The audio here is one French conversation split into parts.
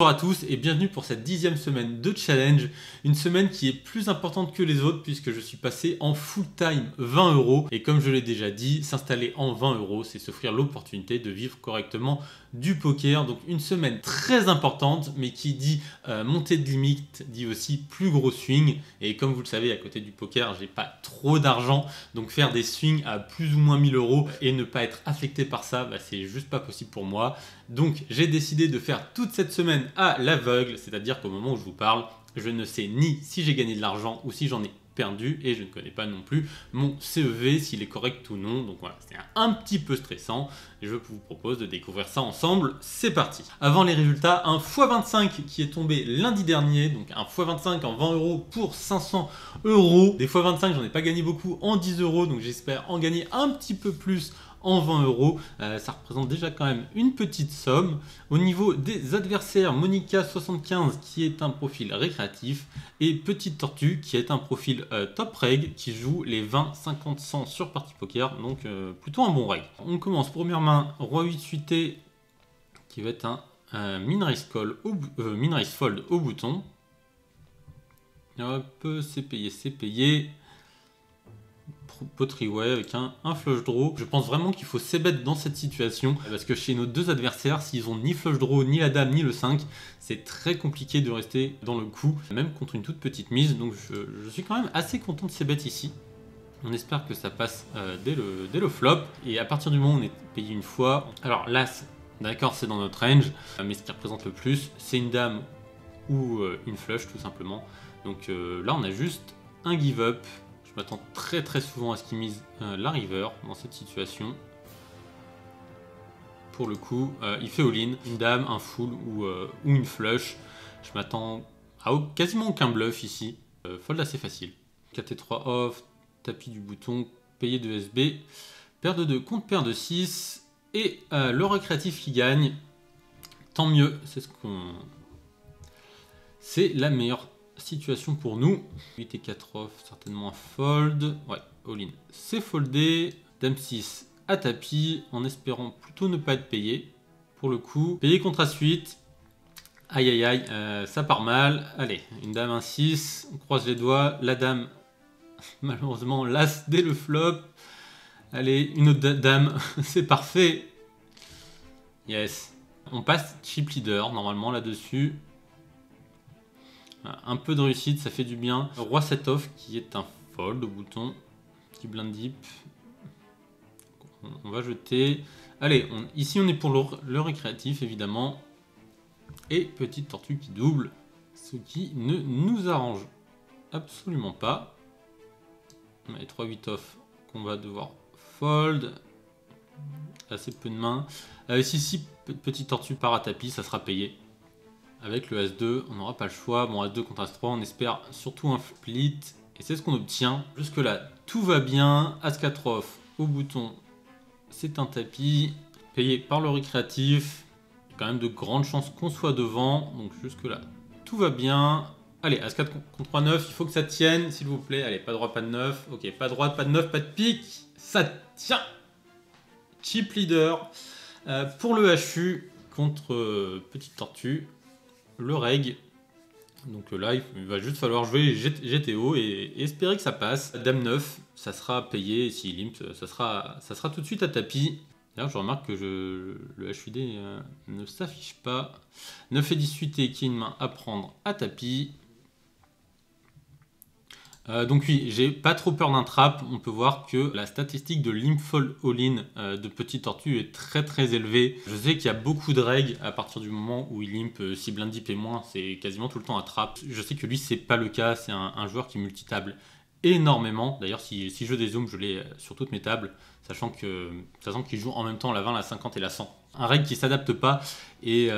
Bonjour à tous et bienvenue pour cette 10e semaine de challenge, une semaine qui est plus importante que les autres puisque je suis passé en full time 20 € et comme je l'ai déjà dit, s'installer en 20 €, c'est s'offrir l'opportunité de vivre correctement du poker. Donc une semaine très importante, mais qui dit montée de limite dit aussi plus gros swing, et comme vous le savez, à côté du poker j'ai pas trop d'argent, donc faire des swings à plus ou moins 1000 € et ne pas être affecté par ça, c'est juste pas possible pour moi. Donc j'ai décidé de faire toute cette semaine à l'aveugle, c'est-à-dire qu'au moment où je vous parle, je ne sais ni si j'ai gagné de l'argent ou si j'en ai perdu, et je ne connais pas non plus mon CEV, s'il est correct ou non. Donc voilà, c'est un petit peu stressant. Je vous propose de découvrir ça ensemble. C'est parti. Avant les résultats, un x25 qui est tombé lundi dernier, donc un x25 en 20 € pour 500 €. Des x25, j'en ai pas gagné beaucoup en 10 €, donc j'espère en gagner un petit peu plus en 20 €. Ça représente déjà quand même une petite somme. Au niveau des adversaires, Monica 75 qui est un profil récréatif et Petite Tortue qui est un profil top reg qui joue les 20, 50, 100 sur partie poker, donc plutôt un bon reg. On commence première main, Roi 8 suité qui va être un min-raise fold au bouton. Hop, c'est payé, c'est payé. Poterie, ouais, avec un flush draw. Je pense vraiment qu'il faut c-bet dans cette situation parce que chez nos deux adversaires, s'ils ont ni flush draw, ni la dame, ni le 5, c'est très compliqué de rester dans le coup, même contre une toute petite mise. Donc je suis quand même assez content de c-bet ici. On espère que ça passe dès le flop. Et à partir du moment où on est payé une fois, alors l'as, d'accord, c'est dans notre range, mais ce qui représente le plus, c'est une dame ou une flush tout simplement. Donc là, on a juste un give-up. Je m'attends très souvent à ce qu'il mise la river dans cette situation. Pour le coup, il fait all-in, une dame, un full ou une flush. Je m'attends à quasiment aucun bluff ici. Fold assez facile. 4T3 off, tapis du bouton, payé de SB, paire de 2 contre paire de 6. Et le récréatif qui gagne, tant mieux, c'est la meilleure situation pour nous. 8 et 4 off, certainement un fold. Ouais, all-in, c'est foldé. Dame 6 à tapis, en espérant plutôt ne pas être payé. Pour le coup, payé contre As-8. Aïe aïe aïe, ça part mal. Allez, une dame, un 6, on croise les doigts. La dame, malheureusement, l'as dès le flop. Allez, une autre dame, c'est parfait. Yes. On passe chip leader, normalement, là-dessus. Un peu de réussite, ça fait du bien. Roi 7 off qui est un fold au bouton. Petit blind deep. On va jeter. Allez, ici on est pour le récréatif évidemment. Et Petite Tortue qui double. Ce qui ne nous arrange absolument pas. On a les 3-8 off qu'on va devoir fold. Assez peu de mains. Si Petite Tortue part à tapis, ça sera payé. Avec le As2, on n'aura pas le choix. Bon, As2 contre As3, on espère surtout un split. Et c'est ce qu'on obtient. Jusque là, tout va bien. As4 off au bouton, c'est un tapis. Payé par le récréatif. Quand même de grandes chances qu'on soit devant. Donc jusque là, tout va bien. Allez, As4 contre A9, il faut que ça tienne, s'il vous plaît. Allez, pas de roi, pas de 9. Ok, pas de roi, pas de 9, pas de pique. Ça tient. Chip leader. Pour le HU contre Petite Tortue. Le reg, donc là il va juste falloir jouer GTO et espérer que ça passe. Dame 9, ça sera payé, et s'il limp, ça sera tout de suite à tapis. D'ailleurs je remarque que le HUD ne s'affiche pas. 9 et 18 et qui est une main à prendre à tapis. Donc oui, j'ai pas trop peur d'un trap. On peut voir que la statistique de limp fold all-in de Petite Tortue est très élevée. Je sais qu'il y a beaucoup de règles à partir du moment où il limp, si blind deep et moins, c'est quasiment tout le temps un trap. Je sais que lui c'est pas le cas, c'est un joueur qui multitable énormément. D'ailleurs si je joue des zooms, je l'ai sur toutes mes tables, sachant qu'il joue en même temps la 20, la 50 et la 100. Un règle qui s'adapte pas et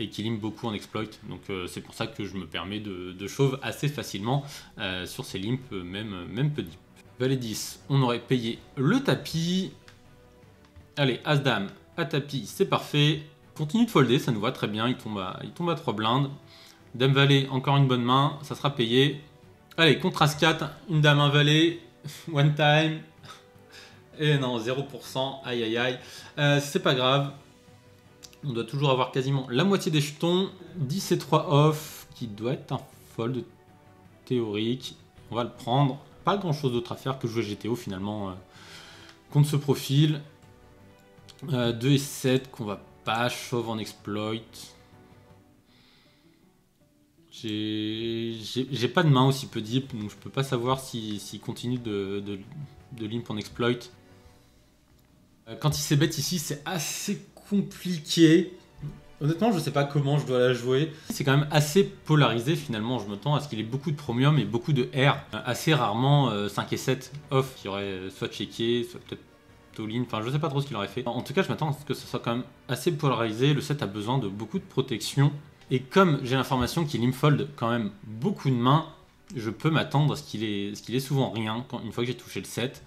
qui limp beaucoup en exploit. Donc c'est pour ça que je me permets de shove assez facilement sur ces limps, même peu deep. Valet 10, on aurait payé le tapis. Allez, As-Dame à tapis, c'est parfait. Continue de folder, ça nous va très bien, il tombe à 3 blindes. Dame Valet, encore une bonne main, ça sera payé. Allez, contre As-4, une dame, un valet, one time. Et non, 0%, aïe aïe aïe. C'est pas grave. On doit toujours avoir quasiment la moitié des jetons. 10 et 3 off, qui doit être un fold théorique. On va le prendre. Pas grand chose d'autre à faire que jouer GTO finalement contre ce profil. 2 et 7 qu'on va pas shove en exploit. J'ai pas de main aussi peu deep, donc je peux pas savoir s'il continue de limp en exploit. Quand il s'ébête ici, c'est assez compliqué. Honnêtement, je sais pas comment je dois la jouer. C'est quand même assez polarisé finalement. Je me tends à ce qu'il ait beaucoup de Premium et beaucoup de R. Assez rarement 5 et 7 off qui aurait soit checké, soit peut-être all-in. Enfin, je sais pas trop ce qu'il aurait fait. En tout cas, je m'attends à ce que ce soit quand même assez polarisé. Le 7 a besoin de beaucoup de protection. Et comme j'ai l'information qu'il imfold quand même beaucoup de mains, je peux m'attendre à ce qu'il ait souvent rien. Une fois que j'ai touché le 7,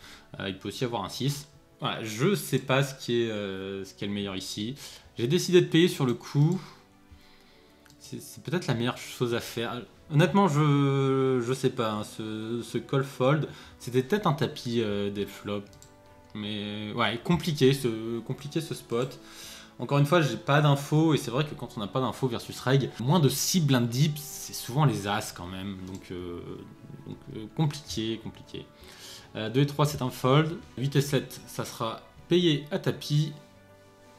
il peut aussi avoir un 6. Voilà, je sais pas ce qui est le meilleur ici. J'ai décidé de payer sur le coup. C'est peut-être la meilleure chose à faire. Honnêtement, je sais pas. Hein, ce call fold, c'était peut-être un tapis des flops. Mais ouais, compliqué ce spot. Encore une fois, j'ai pas d'infos, et c'est vrai que quand on n'a pas d'infos versus reg, moins de 6 blind deep, c'est souvent les as quand même, donc compliqué. 2 et 3, c'est un fold. 8 et 7, ça sera payé à tapis,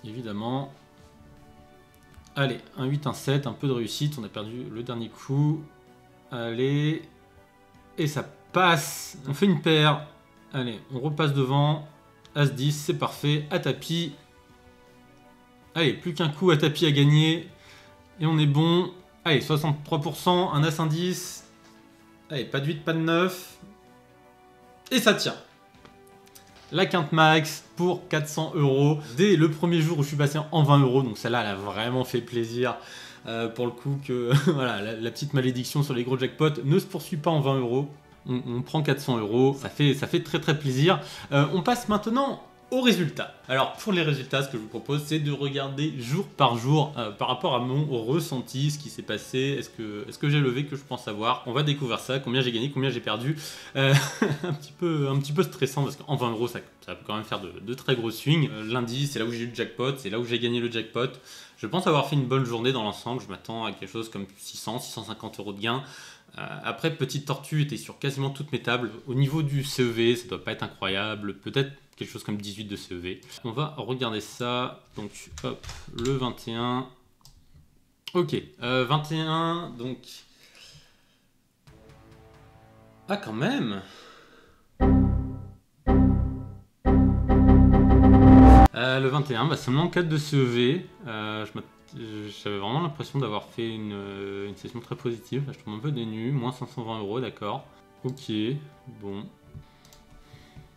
évidemment. Allez, un 8, un 7, un peu de réussite, on a perdu le dernier coup. Allez, et ça passe. On fait une paire. Allez, on repasse devant. As 10, c'est parfait, à tapis. Allez, plus qu'un coup à tapis à gagner. Et on est bon. Allez, 63%, un As, un 10. Allez, pas de 8, pas de 9. Et ça tient. La quinte max pour 400 €. Dès le premier jour où je suis passé en 20 €. Donc celle-là, elle a vraiment fait plaisir. Pour le coup que voilà, la petite malédiction sur les gros jackpots ne se poursuit pas en 20 €. On prend 400 €. Ça fait très très plaisir. On passe maintenant aux résultats. Alors pour les résultats, ce que je vous propose, c'est de regarder jour par jour par rapport à mon ressenti, ce qui s'est passé, est-ce que j'ai levé, que je pense avoir. On va découvrir ça, combien j'ai gagné, combien j'ai perdu. un petit peu stressant parce qu'en 20 €, ça peut quand même faire de très gros swings. Lundi, c'est là où j'ai eu le jackpot, c'est là où j'ai gagné le jackpot. Je pense avoir fait une bonne journée dans l'ensemble. Je m'attends à quelque chose comme 600-650 € de gain. Après, Petite Tortue était sur quasiment toutes mes tables. Au niveau du CEV, ça doit pas être incroyable. Peut-être quelque chose comme 18 de CEV. On va regarder ça. Donc, hop, le 21. Ok, 21, donc... Ah, quand même. Le 21, bah, seulement 4 de CEV. J'avais vraiment l'impression d'avoir fait une session très positive. Là, je tombe un peu dénu. Moins 520 €, d'accord. Ok, bon.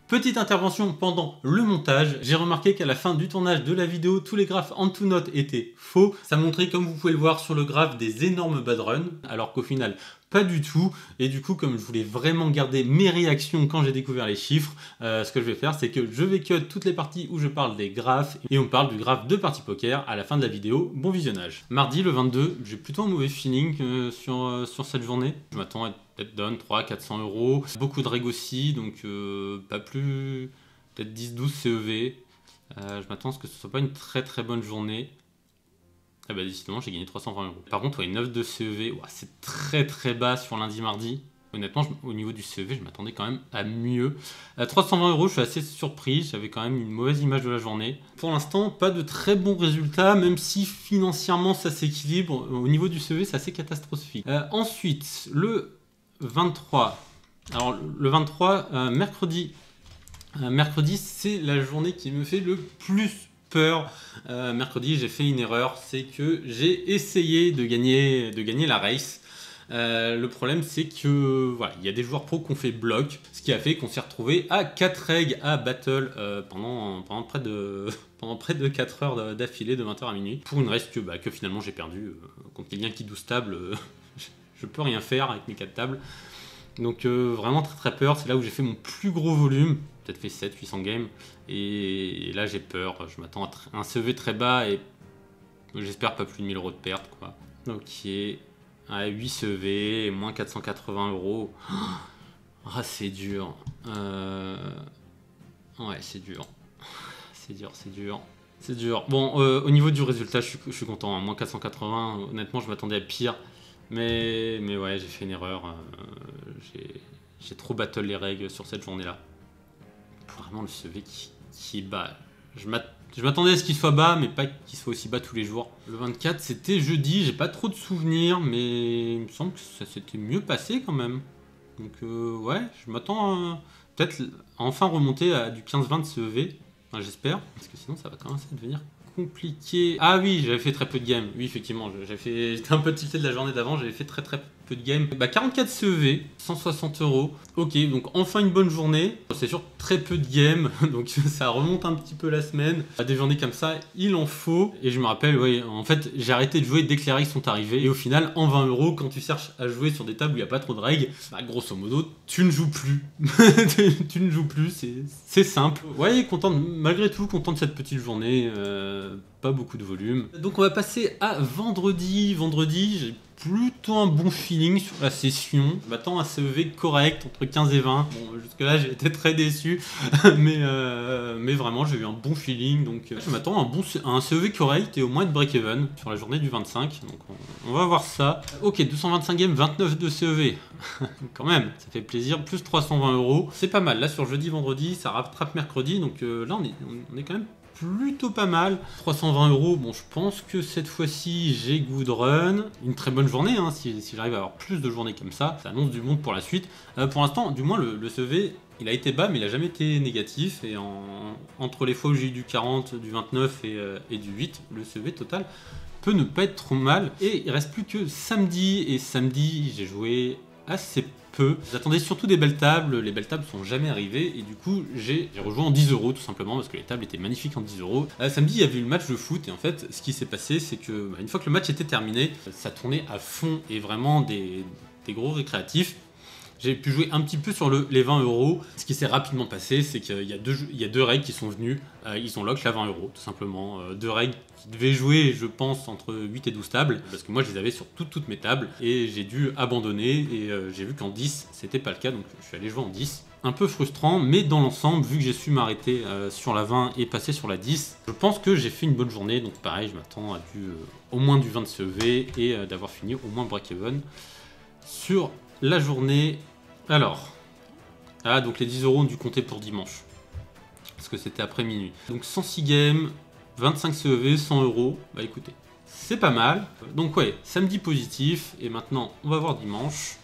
Petite intervention pendant le montage, j'ai remarqué qu'à la fin du tournage de la vidéo, tous les graphes en to note étaient faux. Ça montrait, comme vous pouvez le voir sur le graphe, des énormes bad runs, alors qu'au final, pas du tout. Et du coup, comme je voulais vraiment garder mes réactions quand j'ai découvert les chiffres, ce que je vais faire, c'est que je vais cut toutes les parties où je parle des graphes, et on parle du graphe de partie poker à la fin de la vidéo. Bon visionnage. Mardi, le 22, j'ai plutôt un mauvais feeling sur cette journée. Je m'attends à être peut-être down 300-400 €. Beaucoup de reg aussi, donc pas plus, peut-être 10-12 CEV. Je m'attends à ce que ce soit pas une très très bonne journée. Ah bah décidément, j'ai gagné 320 €. Par contre, ouais, 9 de CEV, ouais, c'est très très bas sur lundi mardi. Honnêtement, au niveau du CEV, je m'attendais quand même à mieux. 320 €, je suis assez surpris. J'avais quand même une mauvaise image de la journée. Pour l'instant, pas de très bons résultats, même si financièrement ça s'équilibre. Au niveau du CEV, c'est assez catastrophique. Ensuite, le 23. Alors, le 23, mercredi. Mercredi, c'est la journée qui me fait le plus peur. Mercredi, j'ai fait une erreur, c'est que j'ai essayé de gagner la race. Le problème, c'est que voilà, il y a des joueurs pro qui ont fait bloc, ce qui a fait qu'on s'est retrouvé à 4 reg à battle pendant près de 4 heures d'affilée, de 20 h à minuit, pour une race que finalement j'ai perdu contre quelqu'un qui 12 tables. Je peux rien faire avec mes 4 tables. Donc vraiment très très peur. C'est là où j'ai fait mon plus gros volume. Peut-être fait 700-800 games. Et là j'ai peur. Je m'attends à un CEV très bas et j'espère pas plus de 1000 € de perte, quoi. Ok. À 8 CEV et moins 480 €. Ah, c'est dur. Ouais, c'est dur. C'est dur. C'est dur. Bon, au niveau du résultat, je suis content. Hein. Moins 480, honnêtement, je m'attendais à pire. Mais ouais, j'ai fait une erreur. J'ai trop battle les règles sur cette journée-là. Vraiment, le CV qui est bas. Je m'attendais à ce qu'il soit bas, mais pas qu'il soit aussi bas tous les jours. Le 24, c'était jeudi. J'ai pas trop de souvenirs, mais il me semble que ça s'était mieux passé quand même. Donc, ouais, je m'attends peut-être à enfin remonter à du 15-20 de CEV. Enfin, j'espère, parce que sinon ça va commencer à devenir compliqué. Ah oui, j'avais fait très peu de games. Oui, effectivement, j'étais un peu tilté de la journée d'avant, j'avais fait très peu de games. Bah 44 CEV, 160 €. Ok, donc enfin une bonne journée. C'est sûr, très peu de games, donc ça remonte un petit peu la semaine. À des journées comme ça, il en faut. Et je me rappelle, oui, en fait, j'ai arrêté de jouer dès que les règles sont arrivées. Et au final, en 20 €, quand tu cherches à jouer sur des tables où il n'y a pas trop de règles, bah grosso modo, tu ne joues plus. Tu ne joues plus, c'est simple. Ouais, malgré tout, content de cette petite journée. Pas beaucoup de volume. Donc on va passer à vendredi. Vendredi, j'ai plutôt un bon feeling sur la session. Je m'attends à CEV correct entre 15 et 20. Bon, jusque là j'ai été très déçu, mais vraiment j'ai eu un bon feeling. Donc je m'attends à un CEV correct et au moins de break-even sur la journée du 25. Donc on va voir ça. Ok, 225 games, 29 de CEV. Quand même, ça fait plaisir. Plus 320 €. C'est pas mal. Là sur jeudi, vendredi, ça rattrape mercredi. Donc là on est quand même plutôt pas mal. 320 €, bon je pense que cette fois-ci j'ai good run. Une très bonne journée, hein, si j'arrive à avoir plus de journées comme ça annonce du monde pour la suite. Pour l'instant, du moins le CV, il a été bas mais il a jamais été négatif. Et entre les fois où j'ai eu du 40, du 29 et du 8, le CV total peut ne pas être trop mal. Et il reste plus que samedi, et samedi j'ai joué assez peu. J'attendais surtout des belles tables, les belles tables sont jamais arrivées et du coup j'ai rejoint en 10 € tout simplement parce que les tables étaient magnifiques en 10 €. Samedi il y avait eu le match de foot et en fait ce qui s'est passé c'est que une fois que le match était terminé, ça tournait à fond et vraiment des gros récréatifs. J'ai pu jouer un petit peu sur les 20 €. Ce qui s'est rapidement passé, c'est qu'il y a deux règles qui sont venues. Ils ont lock la 20 € tout simplement. Deux règles qui devaient jouer, je pense, entre 8 et 12 tables. Parce que moi, je les avais sur toutes mes tables. Et j'ai dû abandonner. Et j'ai vu qu'en 10, c'était pas le cas. Donc je suis allé jouer en 10. Un peu frustrant, mais dans l'ensemble, vu que j'ai su m'arrêter sur la 20 et passer sur la 10, je pense que j'ai fait une bonne journée. Donc pareil, je m'attends à au moins du 20 de CEV et d'avoir fini au moins break-even sur la journée. Alors, donc les 10 € ont dû compter pour dimanche, parce que c'était après minuit. Donc 106 games, 25 CEV, 100 €, bah écoutez, c'est pas mal. Donc ouais, samedi positif, et maintenant on va voir dimanche.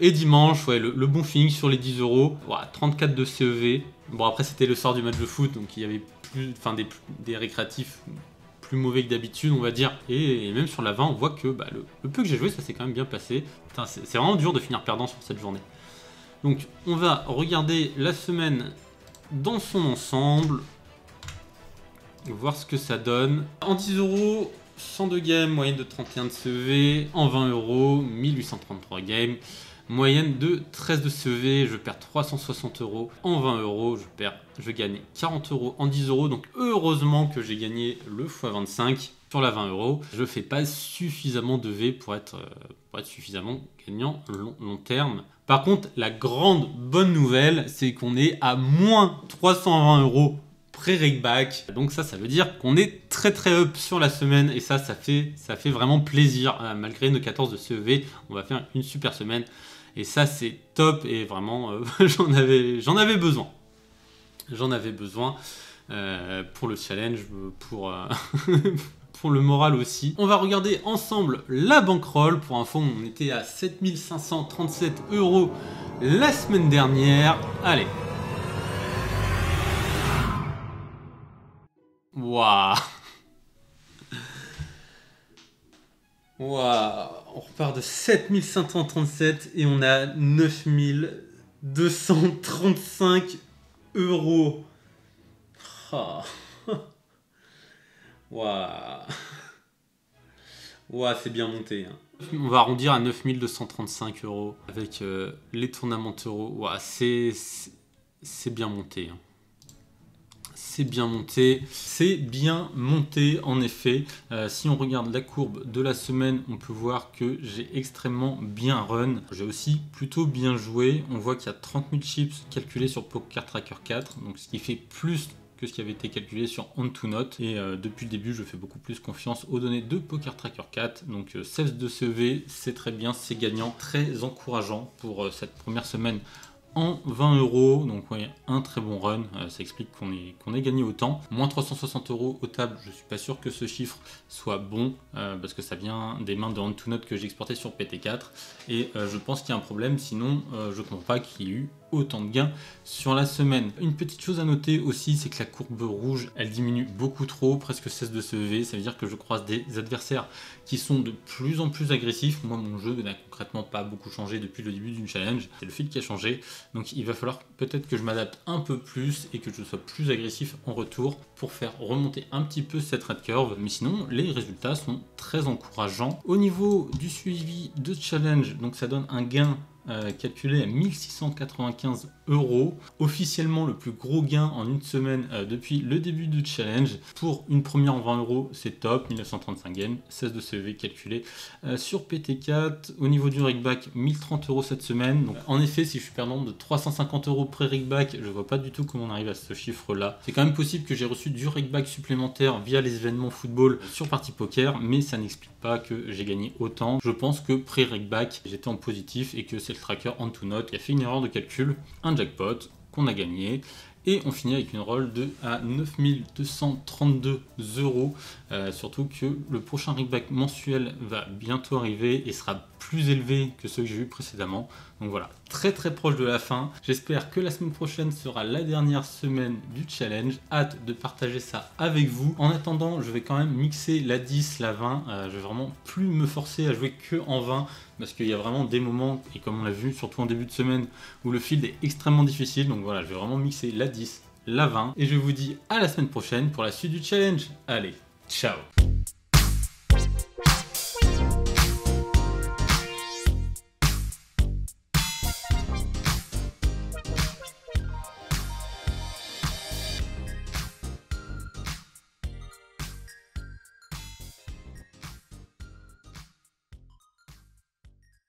Et dimanche, ouais, le bon feeling sur les 10 €, voilà, 34 de CEV. Bon après c'était le soir du match de foot, donc il y avait des récréatifs plus mauvais que d'habitude, on va dire. Et même sur la 20, on voit que le peu que j'ai joué, ça s'est quand même bien passé. Putain, c'est vraiment dur de finir perdant sur cette journée. Donc on va regarder la semaine dans son ensemble, voir ce que ça donne. En 10 €, 102 games, moyenne de 31 de CEV. En 20 €, 1833 games, moyenne de 13 de CEV. Je perds 360 €. En 20 €, je gagne 40 € en 10 €. Donc heureusement que j'ai gagné le x25 sur la 20 €. Je fais pas suffisamment de V pour être suffisamment gagnant long terme. Par contre, la grande bonne nouvelle, c'est qu'on est à moins 320 € pré-rakeback. Donc ça veut dire qu'on est très up sur la semaine et ça fait vraiment plaisir. Malgré nos 14 de CEV, on va faire une super semaine. Et ça, c'est top et vraiment, j'en avais besoin. J'en avais besoin pour le challenge, pour... pour le moral aussi. On va regarder ensemble la bankroll. Pour info, on était à 7537 € la semaine dernière. Allez. Waouh. Waouh. On repart de 7537 et on a 9235 €. Oh. Waouh. Waouh, c'est bien monté. Hein. On va arrondir à 9235 € avec les tournements euros. Waouh, c'est bien monté. Hein. C'est bien monté. C'est bien monté en effet. Si on regarde la courbe de la semaine, on peut voir que j'ai extrêmement bien run. J'ai aussi plutôt bien joué. On voit qu'il y a 30 000 chips calculés sur Poker Tracker 4. Donc ce qui fait plus que ce qui avait été calculé sur On2Note. Et depuis le début, je fais beaucoup plus confiance aux données de Poker Tracker 4. Donc 16 de CEV, c'est très bien, c'est gagnant, très encourageant pour cette première semaine en 20 euros, donc ouais, un très bon run, ça explique qu'on ait gagné autant. Moins 360 euros au table, je suis pas sûr que ce chiffre soit bon, parce que ça vient des mains de On2Note que j'ai exporté sur PT4, et je pense qu'il y a un problème, sinon je comprends pas qu'il y ait eu autant de gains sur la semaine. Une petite chose à noter aussi, c'est que la courbe rouge, elle diminue beaucoup trop, presque 16 de CEV, ça veut dire que je croise des adversaires qui sont de plus en plus agressifs. Moi, mon jeu n'a concrètement pas beaucoup changé depuis le début d'une challenge, c'est le fil qui a changé, donc il va falloir peut-être que je m'adapte un peu plus et que je sois plus agressif en retour pour faire remonter un petit peu cette red curve, mais sinon les résultats sont très encourageants. Au niveau du suivi de challenge, donc ça donne un gain calculé à 1695 euros. Officiellement le plus gros gain en une semaine depuis le début du challenge. Pour une première en 20 euros, c'est top, 1935 gains, 16 de CEV calculé sur PT4. Au niveau du rigback, 1030 euros cette semaine. Donc, en effet, si je suis perdant de 350 euros pré-rigback, je vois pas du tout comment on arrive à ce chiffre là. C'est quand même possible que j'ai reçu du rigback supplémentaire via les événements football sur Party Poker, mais ça n'explique pas que j'ai gagné autant. Je pense que pré-rigback, j'étais en positif et que c'est le tracker On2Note qui a fait une erreur de calcul, un jackpot qu'on a gagné. Et on finit avec une roll à 9232 euros. Surtout que le prochain rigback mensuel va bientôt arriver et sera plus élevé que ceux que j'ai eu précédemment. Donc voilà, très proche de la fin. J'espère que la semaine prochaine sera la dernière semaine du challenge. Hâte de partager ça avec vous. En attendant, je vais quand même mixer la 10, la 20. Je vais vraiment plus me forcer à jouer que en 20 parce qu'il y a vraiment des moments, et comme on l'a vu, surtout en début de semaine, où le field est extrêmement difficile. Donc voilà, je vais vraiment mixer la 10, la 20. Et je vous dis à la semaine prochaine pour la suite du challenge. Allez, ciao!